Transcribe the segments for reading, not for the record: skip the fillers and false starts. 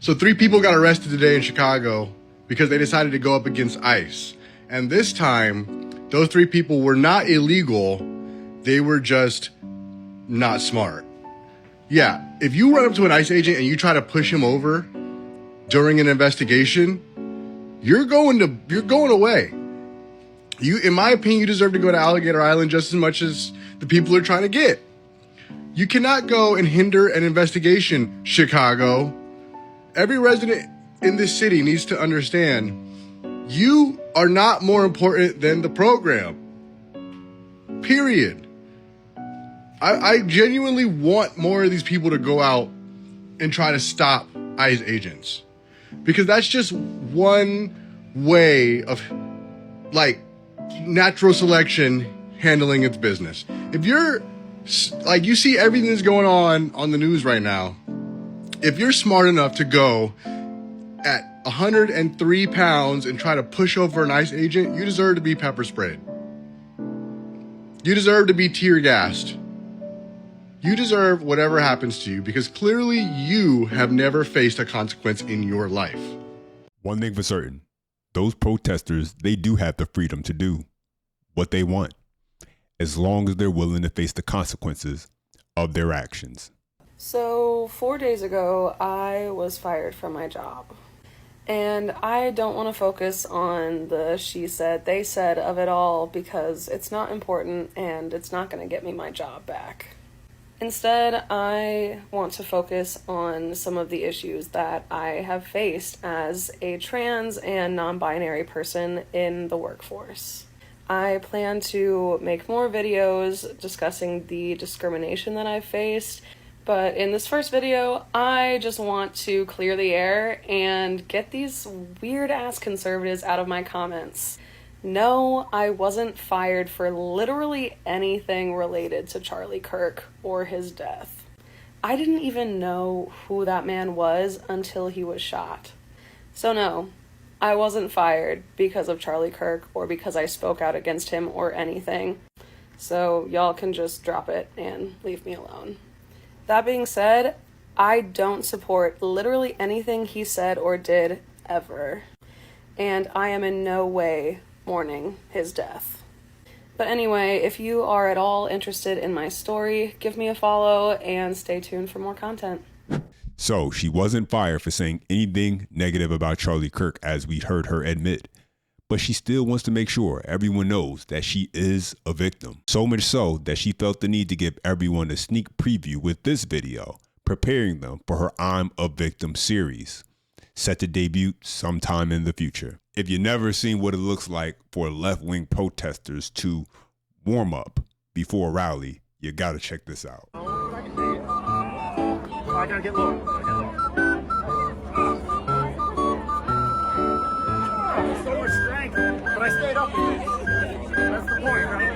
So 3 people got arrested today in Chicago because they decided to go up against ICE. And this time, those 3 people were not illegal. They were just not smart. Yeah, if you run up to an ICE agent and you try to push him over during an investigation, you're going away. In my opinion, you deserve to go to Alligator Island just as much as the people are trying to get. You cannot go and hinder an investigation, Chicago. Every resident in this city needs to understand you are not more important than the program. Period. I genuinely want more of these people to go out and try to stop ICE agents, because that's just one way of natural selection handling its business. If you're you see everything that's going on the news right now, if you're smart enough to go at 103 pounds and try to push over an ICE agent, you deserve to be pepper sprayed. You deserve to be tear gassed. You deserve whatever happens to you, because clearly you have never faced a consequence in your life. One thing for certain, those protesters, they do have the freedom to do what they want, as long as they're willing to face the consequences of their actions. So 4 days ago, I was fired from my job. And I don't want to focus on the she said, they said of it all, because it's not important and it's not going to get me my job back. Instead, I want to focus on some of the issues that I have faced as a trans and non-binary person in the workforce. I plan to make more videos discussing the discrimination that I've faced, but in this first video, I just want to clear the air and get these weird-ass conservatives out of my comments. No, I wasn't fired for literally anything related to Charlie Kirk or his death. I didn't even know who that man was until he was shot. So no, I wasn't fired because of Charlie Kirk or because I spoke out against him or anything. So y'all can just drop it and leave me alone. That being said, I don't support literally anything he said or did ever. And I am in no way mourning his death. But anyway, if you are at all interested in my story, give me a follow and stay tuned for more content. So she wasn't fired for saying anything negative about Charlie Kirk, as we heard her admit, but she still wants to make sure everyone knows that she is a victim. So much so that she felt the need to give everyone a sneak preview with this video, preparing them for her I'm a Victim series, set to debut sometime in the future. If you've never seen what it looks like for left-wing protesters to warm up before a rally, you gotta check this out. I gotta get low. So much strength, but I stayed up. That's the point, right?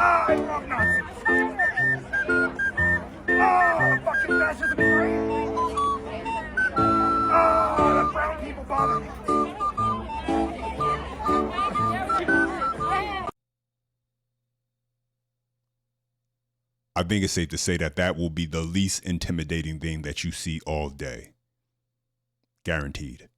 I love Nazis. The fucking fascism is great. The brown people bother me. I think it's safe to say that that will be the least intimidating thing that you see all day. Guaranteed.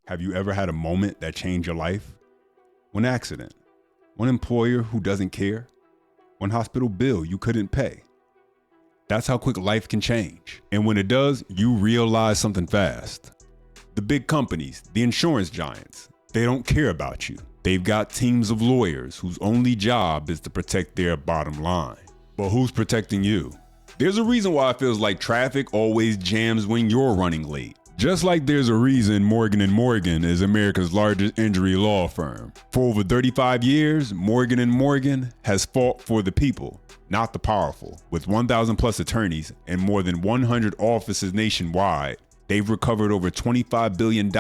Have you ever had a moment that changed your life? One accident, one employer who doesn't care, one hospital bill you couldn't pay. That's how quick life can change. And when it does, you realize something fast. The big companies, the insurance giants, they don't care about you. They've got teams of lawyers whose only job is to protect their bottom line. But who's protecting you? There's a reason why it feels like traffic always jams when you're running late. Just like there's a reason Morgan & Morgan is America's largest injury law firm. For over 35 years, Morgan & Morgan has fought for the people, not the powerful. With 1,000 plus attorneys and more than 100 offices nationwide, they've recovered over $25 billion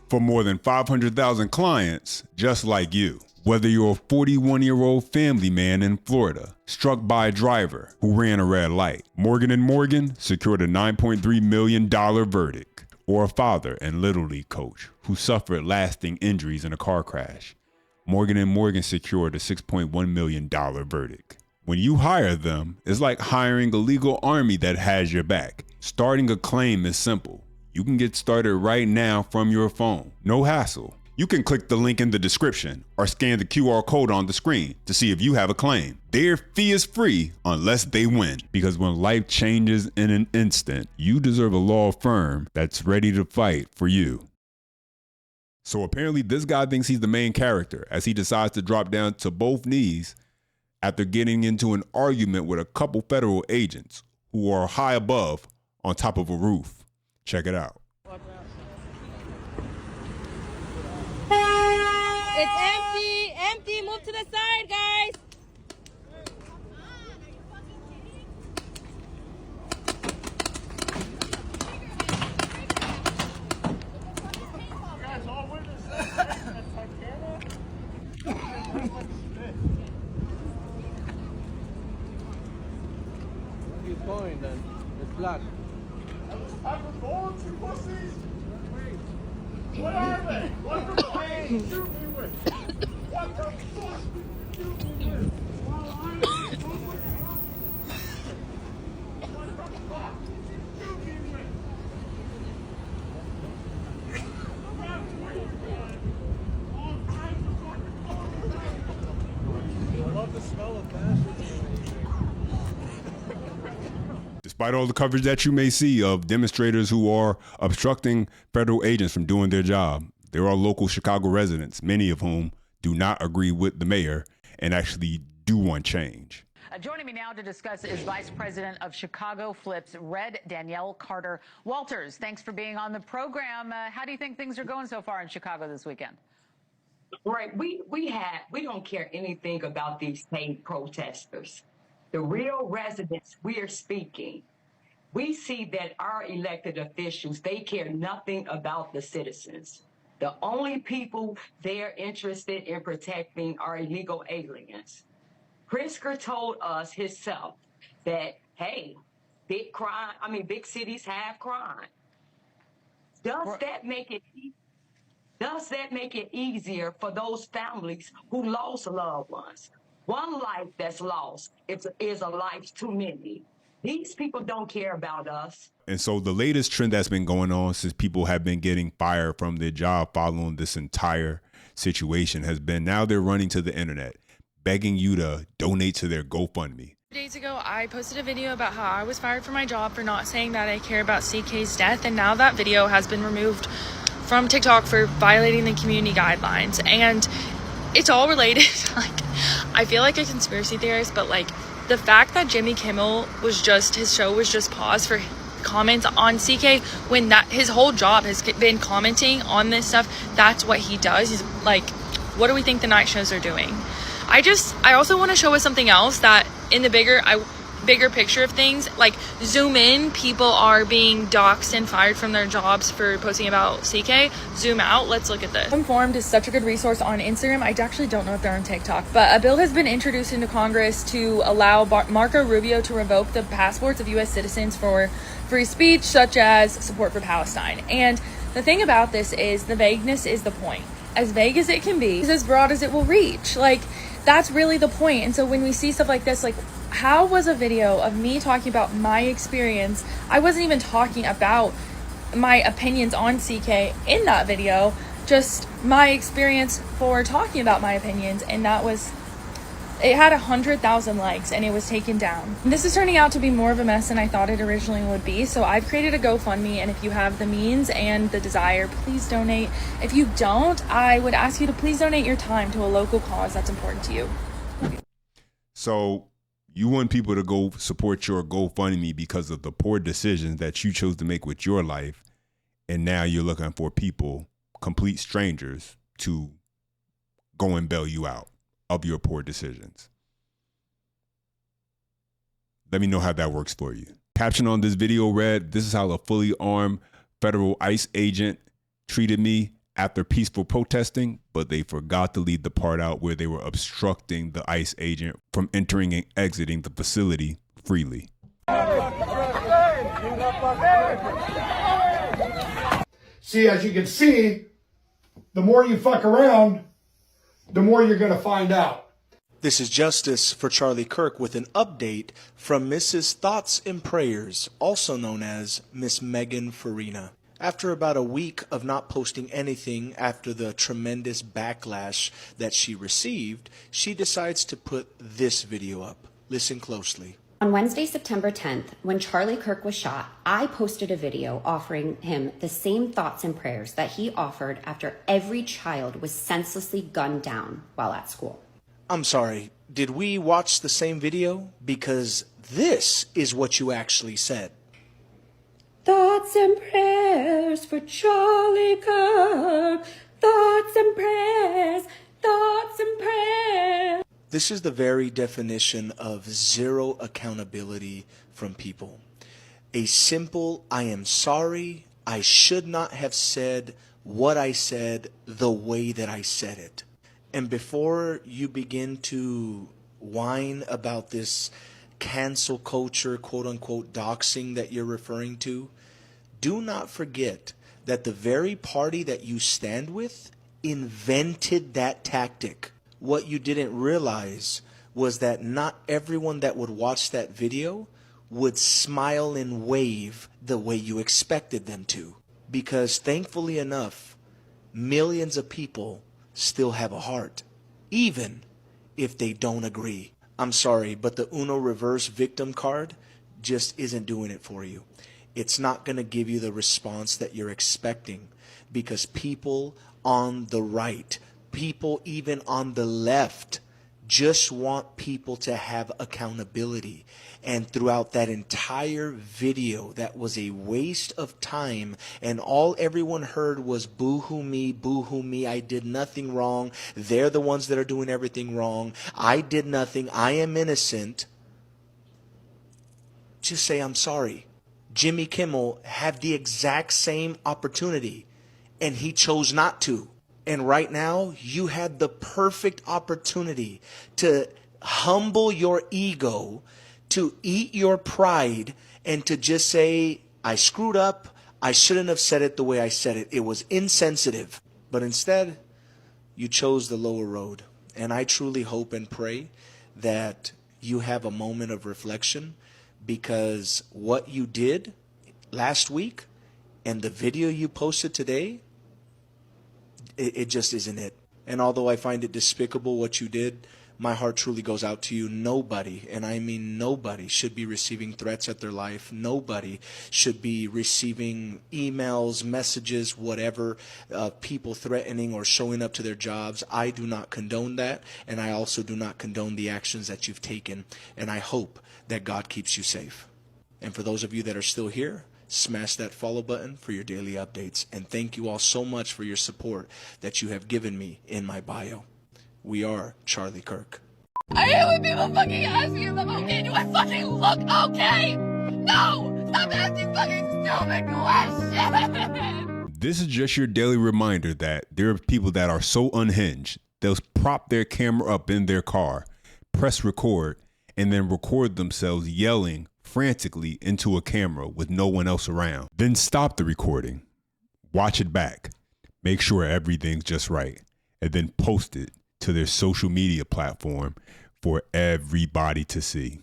for more than 500,000 clients just like you. Whether you're a 41-year-old family man in Florida, struck by a driver who ran a red light, Morgan & Morgan secured a $9.3 million verdict, or a father and Little League coach who suffered lasting injuries in a car crash, Morgan & Morgan secured a $6.1 million verdict. When you hire them, it's like hiring a legal army that has your back. Starting a claim is simple. You can get started right now from your phone. No hassle. You can click the link in the description or scan the QR code on the screen to see if you have a claim. Their fee is free unless they win. Because when life changes in an instant, you deserve a law firm that's ready to fight for you. So apparently this guy thinks he's the main character as he decides to drop down to both knees after getting into an argument with a couple federal agents who are high above on top of a roof. Check it out. It's empty, empty. Move to the side, guys. Guys, all witnesses. Keep going then. It's black. I was born to pussies. What are they? What the fuck you shoot me with? What the fuck you shoot me with? While I'm what the fuck you shoot me with? I love the smell of fashion. Despite all the coverage that you may see of demonstrators who are obstructing federal agents from doing their job, there are local Chicago residents, many of whom do not agree with the mayor and actually do want change. Joining me now to discuss is Vice President of Chicago Flips, Red Danielle Carter Walters. Thanks for being on the program. How do you think things are going so far in Chicago this weekend? Right. We don't care anything about these paid protesters. The real residents we are speaking. We see that our elected officials, they care nothing about the citizens. The only people they're interested in protecting are illegal aliens. Pritzker told us himself that, hey, big cities have crime. Does that make it easier for those families who lost loved ones? One life that's lost is a life too many. These people don't care about us. And so the latest trend that's been going on since people have been getting fired from their job following this entire situation has been now they're running to the internet, begging you to donate to their GoFundMe. Days ago, I posted a video about how I was fired from my job for not saying that I care about CK's death, and now that video has been removed from TikTok for violating the community guidelines. And it's all related. Like, I feel like a conspiracy theorist, but like the fact that Jimmy Kimmel his show was just paused for comments on CK when that his whole job has been commenting on this stuff. That's what he does. He's like, what do we think the night shows are doing? I also want to show us something else that in the bigger picture of things, like zoom in, people are being doxxed and fired from their jobs for posting about CK. Zoom out, let's look at this. Informed is such a good resource on Instagram. I actually don't know if they're on TikTok, but a bill has been introduced into Congress to allow Marco Rubio to revoke the passports of U.S. citizens for free speech, such as support for Palestine. And the thing about this is the vagueness is the point. As vague as it can be is as broad as it will reach. Like, that's really the point. And so when we see stuff like this, like, how was a video of me talking about my experience? I wasn't even talking about my opinions on CK in that video, just my experience for talking about my opinions. And it had 100,000 likes and it was taken down. And this is turning out to be more of a mess than I thought it originally would be. So I've created a GoFundMe, and if you have the means and the desire, please donate. If you don't, I would ask you to please donate your time to a local cause that's important to you. So you want people to go support your GoFundMe because of the poor decisions that you chose to make with your life. And now you're looking for people, complete strangers, to go and bail you out of your poor decisions. Let me know how that works for you. Caption on this video read, "This is how a fully armed federal ICE agent treated me after peaceful protesting, but they forgot to leave the part out where they were obstructing the ICE agent from entering and exiting the facility freely. See, as you can see, the more you fuck around, the more you're going to find out. This is Justice for Charlie Kirk with an update from Mrs. Thoughts and Prayers, also known as Miss Megan Farina. After about a week of not posting anything after the tremendous backlash that she received, she decides to put this video up. Listen closely. On Wednesday, September 10th, when Charlie Kirk was shot, I posted a video offering him the same thoughts and prayers that he offered after every child was senselessly gunned down while at school. I'm sorry, did we watch the same video? Because this is what you actually said. Thoughts and prayers for Charlie Kirk. Thoughts and prayers. Thoughts and prayers. This is the very definition of zero accountability from people. A simple, I am sorry, I should not have said what I said the way that I said it. And before you begin to whine about this cancel culture, quote unquote, doxing that you're referring to, do not forget that the very party that you stand with invented that tactic. What you didn't realize was that not everyone that would watch that video would smile and wave the way you expected them to. Because thankfully enough, millions of people still have a heart, even if they don't agree. I'm sorry, but the Uno reverse victim card just isn't doing it for you. It's not going to give you the response that you're expecting, because people on the right, people even on the left, just want people to have accountability. And throughout that entire video, that was a waste of time, and all everyone heard was boo-hoo me, I did nothing wrong, they're the ones that are doing everything wrong, I did nothing, I am innocent. Just say I'm sorry. Jimmy Kimmel had the exact same opportunity, and he chose not to. And right now, you had the perfect opportunity to humble your ego, to eat your pride, and to just say, I screwed up. I shouldn't have said it the way I said it. It was insensitive. But instead, you chose the lower road. And I truly hope and pray that you have a moment of reflection, because what you did last week and the video you posted today, it just isn't it. And although I find it despicable what you did, my heart truly goes out to you. Nobody, and I mean nobody, should be receiving threats at their life. Nobody should be receiving emails, messages, whatever, people threatening or showing up to their jobs. I do not condone that, and I also do not condone the actions that you've taken. And I hope that God keeps you safe. And for those of you that are still here, smash that follow button for your daily updates. And thank you all so much for your support that you have given me in my bio. We are Charlie Kirk. I hate when people fucking ask me if I'm okay. Do I fucking look okay? No! Stop asking fucking stupid questions! This is just your daily reminder that there are people that are so unhinged, they'll prop their camera up in their car, press record, and then record themselves yelling frantically into a camera with no one else around. Then stop the recording, watch it back, make sure everything's just right, and then post it to their social media platform for everybody to see.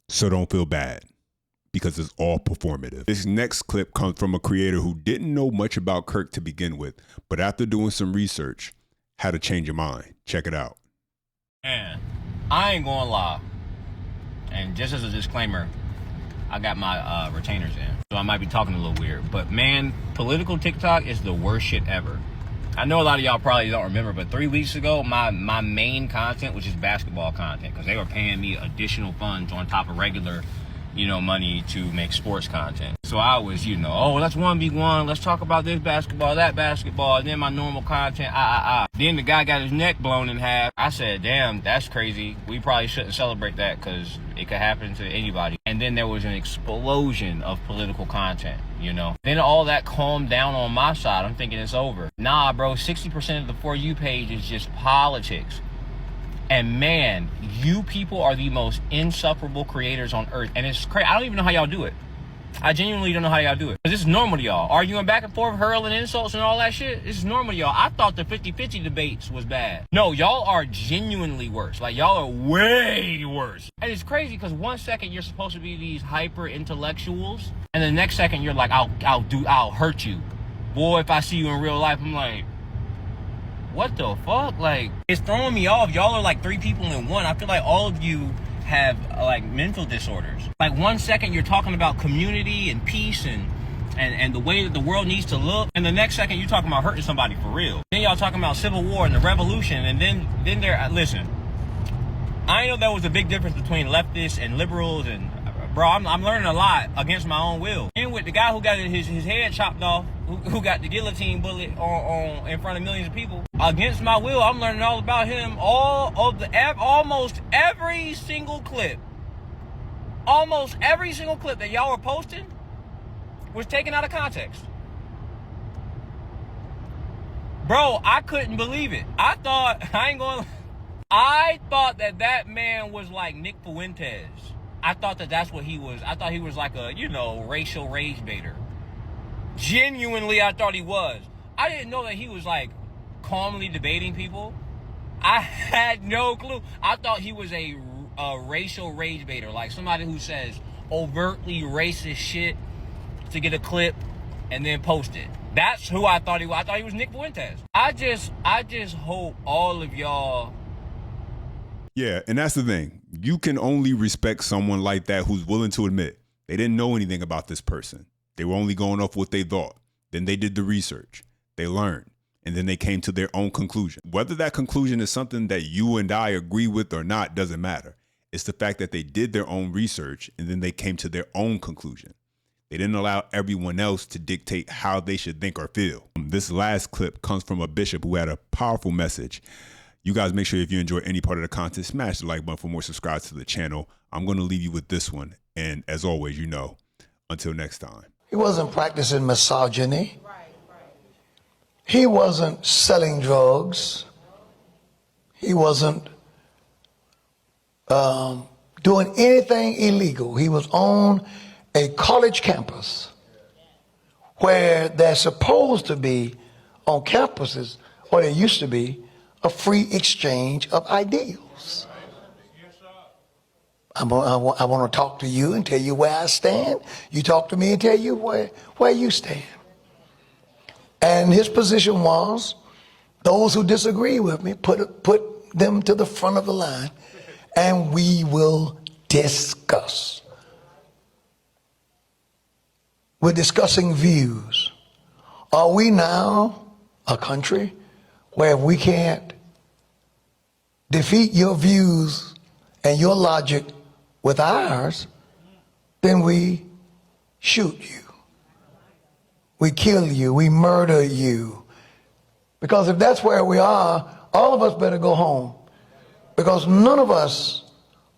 So don't feel bad, because it's all performative. This next clip comes from a creator who didn't know much about Kirk to begin with, but after doing some research, had a change of mind. Check it out. Man, I ain't gonna lie. And just as a disclaimer, I got my retainers in, so I might be talking a little weird. But man, political TikTok is the worst shit ever. I know a lot of y'all probably don't remember, but 3 weeks ago, my main content was just basketball content, because they were paying me additional funds on top of regular, money to make sports content. So I was, you know, oh, let's 1v1, let's talk about this basketball, that basketball, and then my normal content, Then the guy got his neck blown in half. I said, damn, that's crazy. We probably shouldn't celebrate that because it could happen to anybody. And then there was an explosion of political content, you know. Then all that calmed down on my side. I'm thinking it's over. Nah, bro, 60% of the For You page is just politics. And man, you people are the most insufferable creators on earth. And it's crazy. I don't even know how y'all do it. I genuinely don't know how y'all do it. Because this is normal to y'all. Arguing back and forth, hurling insults and all that shit. This is normal to y'all. I thought the 50-50 debates was bad. No, y'all are genuinely worse. Like, y'all are way worse. And it's crazy because 1 second you're supposed to be these hyper intellectuals. And the next second you're like, I'll hurt you. Boy, if I see you in real life, I'm like, what the fuck? Like, it's throwing me off. Y'all are like 3 people in one. I feel like all of you have like mental disorders. Like 1 second you're talking about community and peace and the way that the world needs to look, and the next second you're talking about hurting somebody for real. Then y'all talking about civil war and the revolution, and then there. Listen, I know there was a big difference between leftists and liberals, and bro, I'm learning a lot against my own will. And with the guy who got his head chopped off, who got the guillotine bullet on in front of millions of people, against my will, I'm learning all about him. Almost every single clip that y'all were posting was taken out of context. Bro, I couldn't believe it. I thought that man was like Nick Fuentes. I thought that's what he was. I thought he was like a, you know, racial rage baiter. Genuinely, I thought he was. I didn't know that he was like calmly debating people. I had no clue. I thought he was a racial rage baiter, like somebody who says overtly racist shit to get a clip and then post it. That's who I thought he was. I thought he was Nick Fuentes. I just hope all of y'all. Yeah, and that's the thing. You can only respect someone like that who's willing to admit they didn't know anything about this person. They were only going off what they thought. Then they did the research. They learned. And then they came to their own conclusion. Whether that conclusion is something that you and I agree with or not doesn't matter. It's the fact that they did their own research and then they came to their own conclusion. They didn't allow everyone else to dictate how they should think or feel. This last clip comes from a bishop who had a powerful message. You guys make sure if you enjoy any part of the content, smash the like button for more subscribes to the channel. I'm going to leave you with this one. And as always, you know, until next time. He wasn't practicing misogyny. He wasn't selling drugs. He wasn't doing anything illegal. He was on a college campus where there's supposed to be on campuses, or there used to be, a free exchange of ideals. I want to talk to you and tell you where I stand. You talk to me and tell you where you stand. And his position was, those who disagree with me, put them to the front of the line, and we will discuss. We're discussing views. Are we now a country where if we can't defeat your views and your logic with ours, then we shoot you? We kill you, we murder you. Because if that's where we are, all of us better go home. Because none of us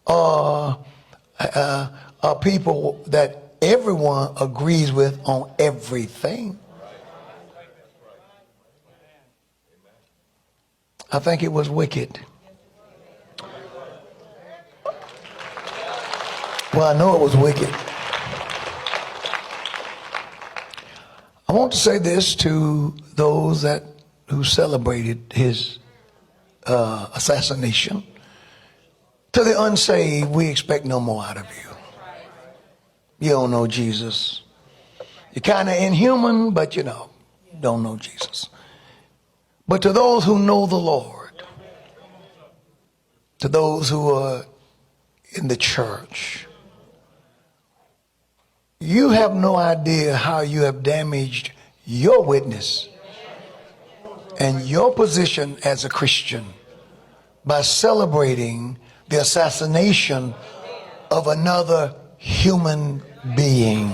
are people that everyone agrees with on everything. I think it was wicked. Well, I know it was wicked. I want to say this to those who celebrated his assassination. To the unsaved, we expect no more out of you. You don't know Jesus. You're kind of inhuman, but you don't know Jesus. But to those who know the Lord, to those who are in the church, you have no idea how you have damaged your witness and your position as a Christian by celebrating the assassination of another human being.